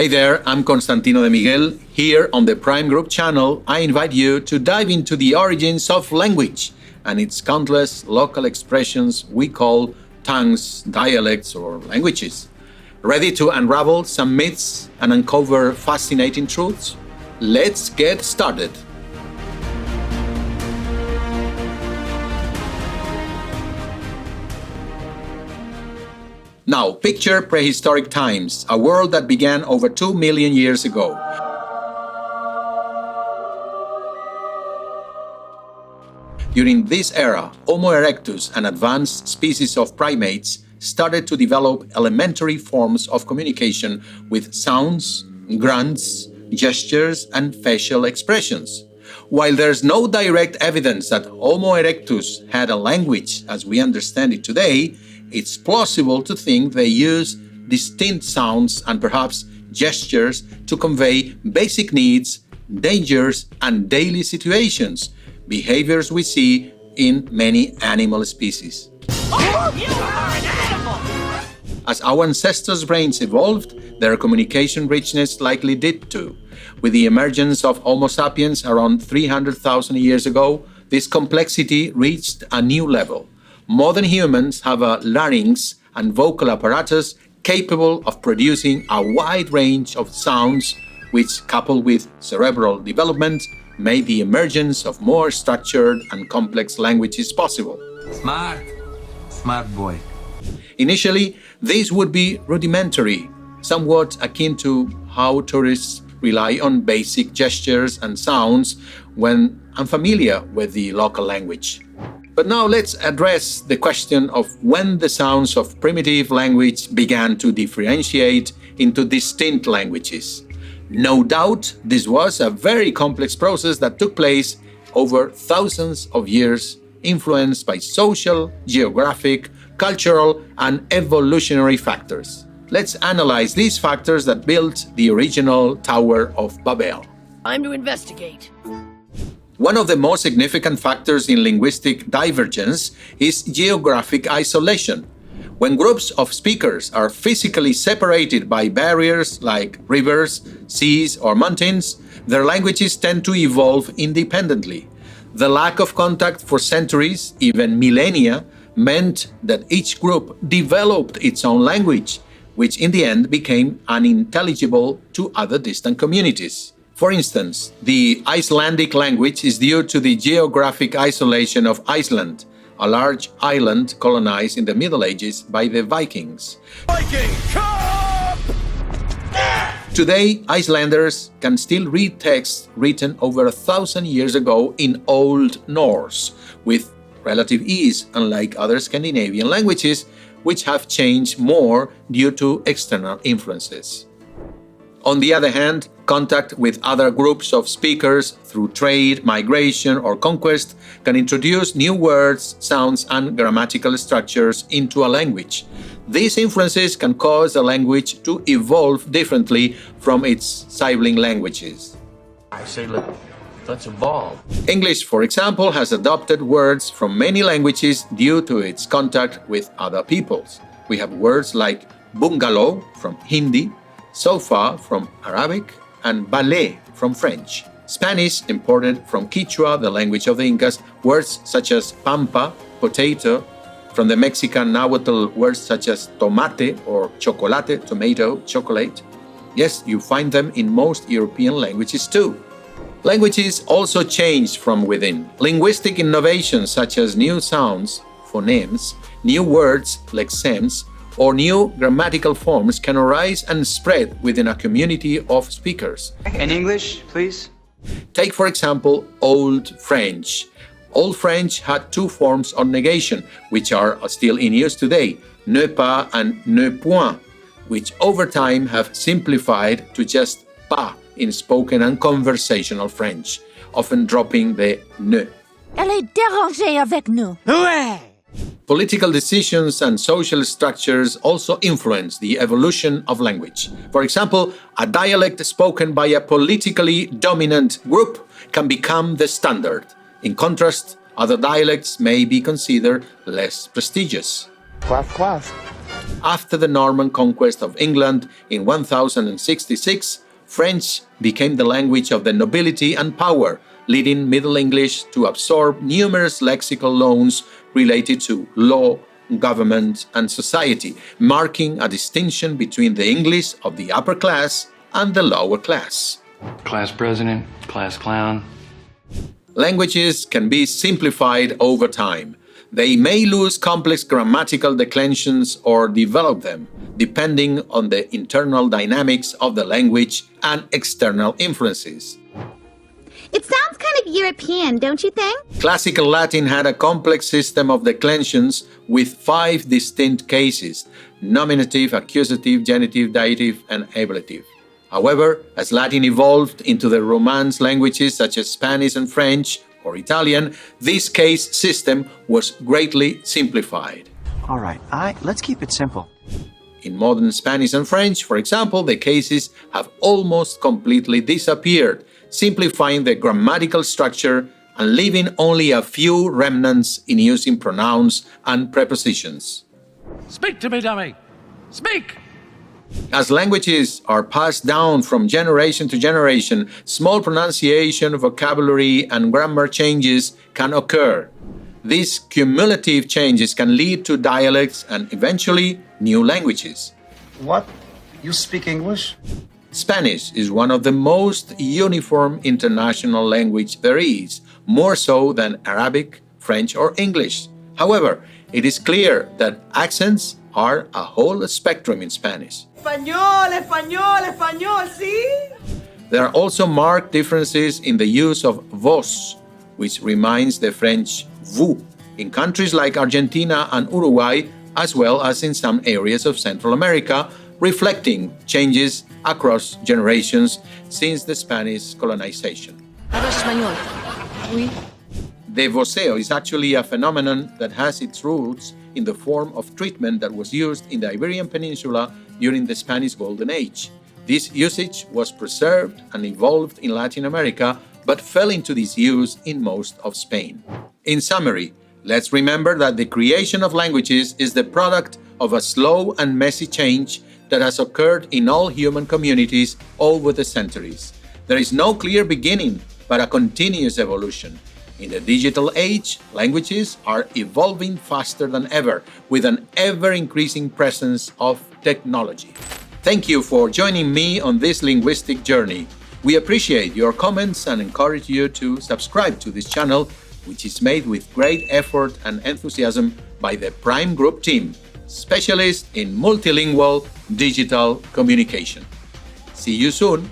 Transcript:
Hey there, I'm Constantino de Miguel. Here on the Prime Group channel, I invite you to dive into the origins of language and its countless local expressions we call tongues, dialects, or languages. Ready to unravel some myths and uncover fascinating truths? Let's get started. Now, picture prehistoric times, a world that began over 2 million years ago. During this era, Homo erectus, an advanced species of primates, started to develop elementary forms of communication with sounds, grunts, gestures, and facial expressions. While there's no direct evidence that Homo erectus had a language as we understand it today, it's plausible to think they use distinct sounds and perhaps gestures to convey basic needs, dangers, and daily situations, behaviors we see in many animal species. Oh, you are an animal! As our ancestors' brains evolved, their communication richness likely did too. With the emergence of Homo sapiens around 300,000 years ago, this complexity reached a new level. Modern humans have a larynx and vocal apparatus capable of producing a wide range of sounds, which, coupled with cerebral development, made the emergence of more structured and complex languages possible. Smart boy. Initially, these would be rudimentary, somewhat akin to how tourists rely on basic gestures and sounds when unfamiliar with the local language. But now let's address the question of when the sounds of primitive language began to differentiate into distinct languages. No doubt, this was a very complex process that took place over thousands of years, influenced by social, geographic, cultural, and evolutionary factors. Let's analyze these factors that built the original Tower of Babel. Time to investigate. One of the most significant factors in linguistic divergence is geographic isolation. When groups of speakers are physically separated by barriers like rivers, seas, or mountains, their languages tend to evolve independently. The lack of contact for centuries, even millennia, meant that each group developed its own language, which in the end became unintelligible to other distant communities. For instance, the Icelandic language is due to the geographic isolation of Iceland, a large island colonized in the Middle Ages by the Vikings. Viking, come! Today, Icelanders can still read texts written over 1,000 years ago in Old Norse, with relative ease, unlike other Scandinavian languages, which have changed more due to external influences. On the other hand, contact with other groups of speakers through trade, migration, or conquest can introduce new words, sounds, and grammatical structures into a language. These influences can cause a language to evolve differently from its sibling languages. I say, let's evolve. English, for example, has adopted words from many languages due to its contact with other peoples. We have words like bungalow from Hindi, sofa from Arabic, and ballet from French. Spanish imported from Quechua, the language of the Incas, words such as pampa, potato, from the Mexican Nahuatl words such as tomate or chocolate, tomato, chocolate. Yes, you find them in most European languages too. Languages also change from within. Linguistic innovations such as new sounds, phonemes, new words, lexemes, or new grammatical forms can arise and spread within a community of speakers. In English, please. Take, for example, Old French. Old French had two forms of negation, which are still in use today, ne pas and ne point, which over time have simplified to just pas in spoken and conversational French, often dropping the ne. Elle est dérangée avec nous. Ouais! Political decisions and social structures also influence the evolution of language. For example, a dialect spoken by a politically dominant group can become the standard. In contrast, other dialects may be considered less prestigious. Quaff, quaff. After the Norman conquest of England in 1066, French became the language of the nobility and power, leading Middle English to absorb numerous lexical loans related to law, government, and society, marking a distinction between the English of the upper class and the lower class. Class president, class clown. Languages can be simplified over time. They may lose complex grammatical declensions or develop them, depending on the internal dynamics of the language and external influences. It sounds kind of European, don't you think? Classical Latin had a complex system of declensions with 5 distinct cases: nominative, accusative, genitive, dative, and ablative. However, as Latin evolved into the Romance languages such as Spanish and French or Italian, this case system was greatly simplified. All right, let's keep it simple. In modern Spanish and French, for example, the cases have almost completely disappeared, simplifying the grammatical structure and leaving only a few remnants in using pronouns and prepositions. Speak to me, dummy! Speak! As languages are passed down from generation to generation, small pronunciation, vocabulary, and grammar changes can occur. These cumulative changes can lead to dialects and eventually new languages. What? You speak English? Spanish is one of the most uniform international language there is, more so than Arabic, French, or English. However, it is clear that accents are a whole spectrum in Spanish. Español, español, español, ¿sí? There are also marked differences in the use of vos, which reminds the French vous, in countries like Argentina and Uruguay, as well as in some areas of Central America, reflecting changes across generations since the Spanish colonization. Habla español. Oui. The voceo is actually a phenomenon that has its roots in the form of treatment that was used in the Iberian Peninsula during the Spanish Golden Age. This usage was preserved and evolved in Latin America, but fell into disuse in most of Spain. In summary, let's remember that the creation of languages is the product of a slow and messy change that has occurred in all human communities over the centuries. There is no clear beginning, but a continuous evolution. In the digital age, languages are evolving faster than ever, with an ever-increasing presence of technology. Thank you for joining me on this linguistic journey. We appreciate your comments and encourage you to subscribe to this channel, which is made with great effort and enthusiasm by the Prime Group team, specialists in multilingual digital communication. See you soon!